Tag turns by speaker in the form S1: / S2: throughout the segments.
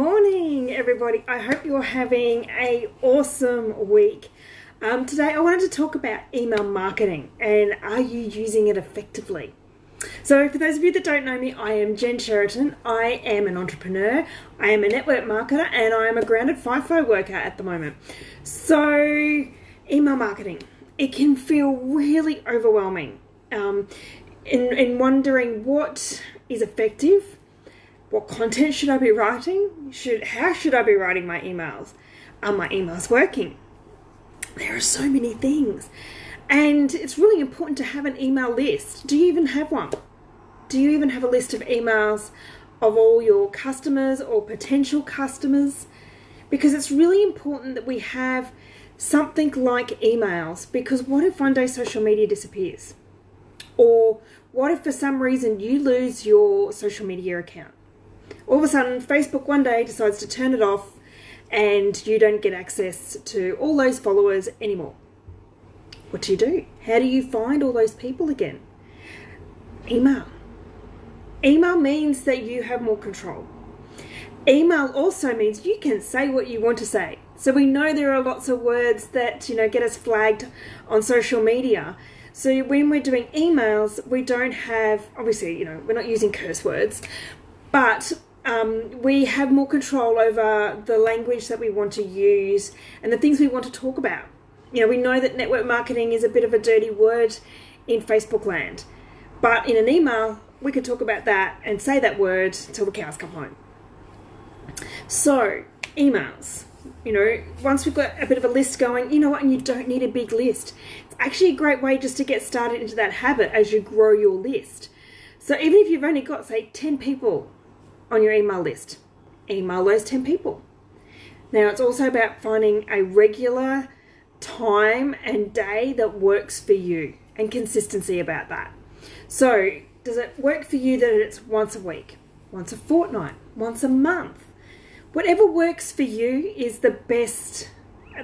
S1: morning, everybody. I hope you're having an awesome week. Today, I wanted to talk about email marketing and are you using it effectively? So for those of you that don't know me, I am Jen Sheraton. I am an entrepreneur, I am a network marketer, and I am a grounded FIFO worker at the moment. So email marketing, it can feel really overwhelming in wondering what is effective. What content should I be writing? How should I be writing my emails? Are my emails working? There are so many things. And it's really important to have an email list. Do you even have one? Do you even have a list of emails of all your customers or potential customers? Because it's really important that we have something like emails, because what if one day social media disappears? Or what if for some reason you lose your social media account? All of a sudden, Facebook one day decides to turn it off and you don't get access to all those followers anymore. What do? How do you find all those people again? Email. Email means that you have more control. Email also means you can say what you want to say. So we know there are lots of words that, get us flagged on social media. So when we're doing emails, we don't have, obviously, we're not using curse words, but we have more control over the language that we want to use and the things we want to talk about. We know that network marketing is a bit of a dirty word in Facebook land, but in an email, we could talk about that and say that word till the cows come home. So, emails, once we've got a bit of a list going, and you don't need a big list. It's actually a great way just to get started into that habit as you grow your list. So even if you've only got, say, 10 people on your email list, email those 10 people. Now, it's also about finding a regular time and day that works for you and consistency about that. So, does it work for you that it's once a week, once a fortnight, once a month? Whatever works for you is the best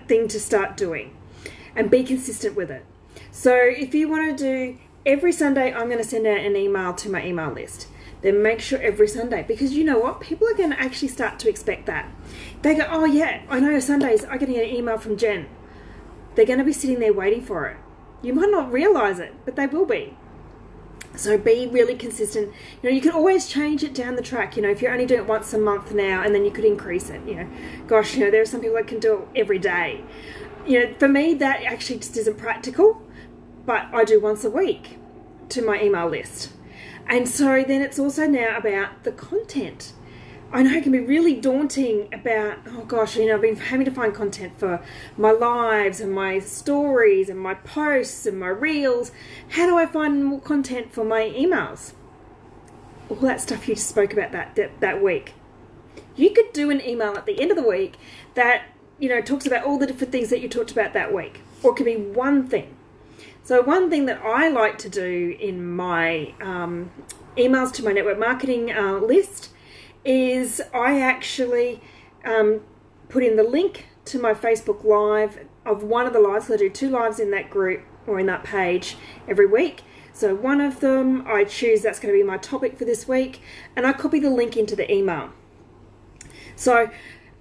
S1: thing to start doing, and be consistent with it. So, if you want to do every Sunday, I'm going to send out an email to my email list. Then make sure every Sunday, because you know what? People are going to actually start to expect that. They go, oh yeah, I know Sundays I'm getting an email from Jen. They're going to be sitting there waiting for it. You might not realize it, but they will be. So be really consistent. You can always change it down the track. If you're only doing it once a month now, and then you could increase it. Gosh, there are some people that can do it every day. For me, that actually just isn't practical, but I do once a week to my email list. And so then it's also now about the content. I know it can be really daunting about, oh gosh, I've been having to find content for my lives and my stories and my posts and my reels. How do I find more content for my emails? All that stuff you just spoke about that week. You could do an email at the end of the week that, talks about all the different things that you talked about that week. Or it could be one thing. So one thing that I like to do in my emails to my network marketing list is I actually put in the link to my Facebook Live of one of the lives. So I do 2 lives in that group or in that page every week. So one of them I choose that's going to be my topic for this week, and I copy the link into the email. So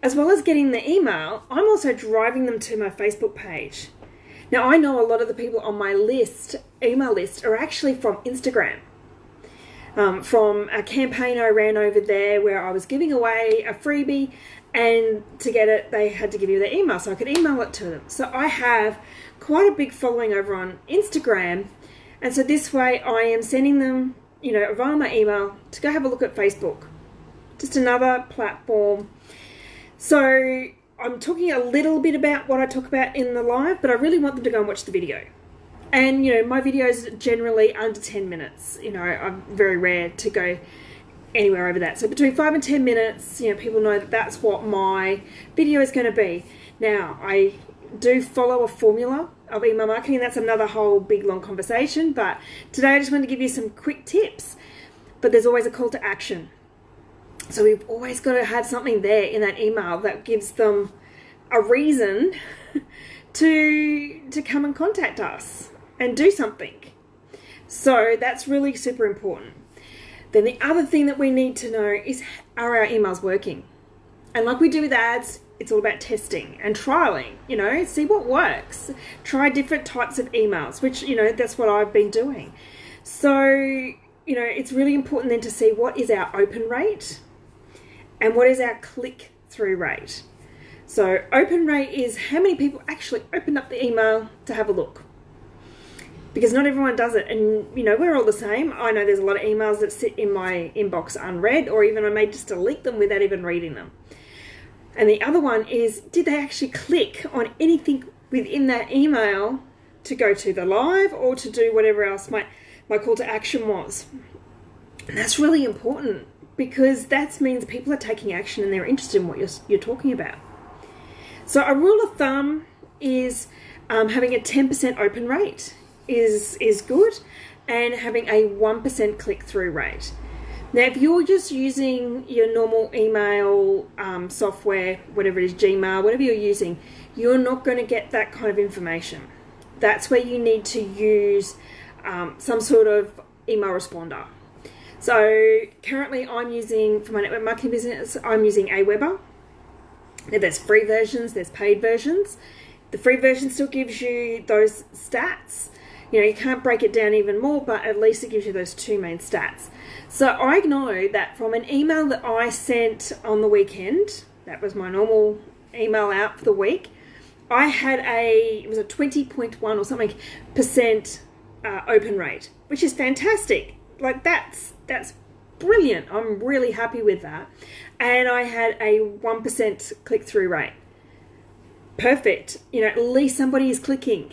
S1: as well as getting the email, I'm also driving them to my Facebook page. Now, I know a lot of the people on my email list, are actually from Instagram. From a campaign I ran over there where I was giving away a freebie, and to get it, they had to give you their email, so I could email it to them. So I have quite a big following over on Instagram, and so this way I am sending them, via my email to go have a look at Facebook. Just another platform. So I'm talking a little bit about what I talk about in the live, but I really want them to go and watch the video. And, my videos are generally under 10 minutes. I'm very rare to go anywhere over that. So between 5 and 10 minutes, people know that that's what my video is going to be. Now, I do follow a formula of email marketing. That's another whole big, long conversation. But today I just want to give you some quick tips. But there's always a call to action. So we've always got to have something there in that email that gives them a reason to come and contact us and do something. So that's really super important. Then the other thing that we need to know is, are our emails working? And like we do with ads, it's all about testing and trialing, see what works. Try different types of emails, which, that's what I've been doing. So, it's really important then to see what is our open rate and what is our click-through rate. So open rate is how many people actually open up the email to have a look. Because not everyone does it, and we're all the same. I know there's a lot of emails that sit in my inbox unread, or even I may just delete them without even reading them. And the other one is, did they actually click on anything within that email to go to the live or to do whatever else my call to action was? And that's really important, because that means people are taking action and they're interested in what you're talking about. So a rule of thumb is having a 10% open rate is good, and having a 1% click-through rate. Now, if you're just using your normal email software, whatever it is, Gmail, whatever you're using, you're not going to get that kind of information. That's where you need to use some sort of email responder. So currently I'm using, for my network marketing business, I'm using Aweber. Now, there's free versions, there's paid versions. The free version still gives you those stats. You can't break it down even more, but at least it gives you those two main stats. So I know that from an email that I sent on the weekend, that was my normal email out for the week, I had it was a 20.1 or something percent open rate, which is fantastic. Like that's brilliant. I'm really happy with that. And I had a 1% click-through rate. Perfect. At least somebody is clicking.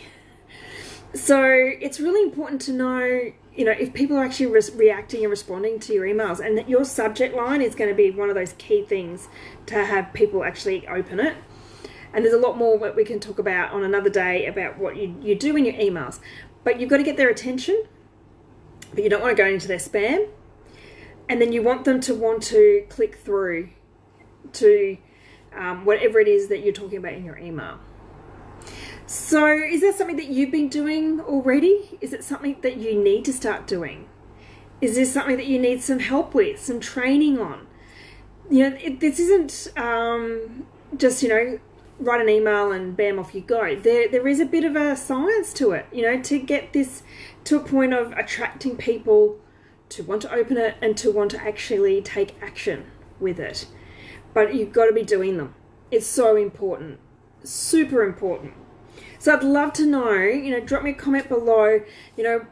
S1: So it's really important to know, if people are actually reacting and responding to your emails, and that your subject line is going to be one of those key things to have people actually open it. And there's a lot more that we can talk about on another day about what you do in your emails. But you've got to get their attention, but you don't want to go into their spam. And then you want them to want to click through to whatever it is that you're talking about in your email. So is that something that you've been doing already? Is it something that you need to start doing? Is this something that you need some help with, some training on? This isn't just, write an email and bam, off you go. There is a bit of a science to it, to get this to a point of attracting people to want to open it and to want to actually take action with it. But you've got to be doing them. It's so important, super important. So I'd love to know, drop me a comment below,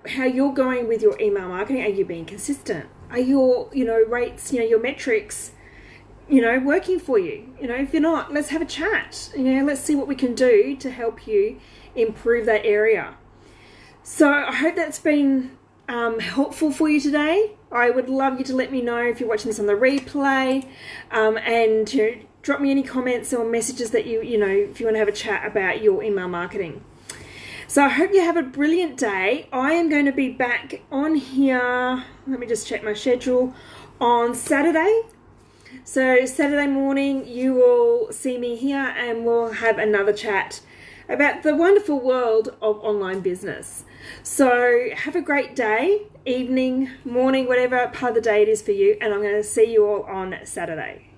S1: how you're going with your email marketing. Are you being consistent? Are your, rates, your metrics, working for you? If you're not, let's have a chat. Let's see what we can do to help you improve that area. So I hope that's been helpful for you today. I would love you to let me know if you're watching this on the replay, and drop me any comments or messages that if you want to have a chat about your email marketing. So I hope you have a brilliant day. I am going to be back on here, let me just check my schedule, on Saturday. So Saturday morning you will see me here, and we'll have another chat about the wonderful world of online business. So have a great day, evening, morning, whatever part of the day it is for you, and I'm going to see you all on Saturday.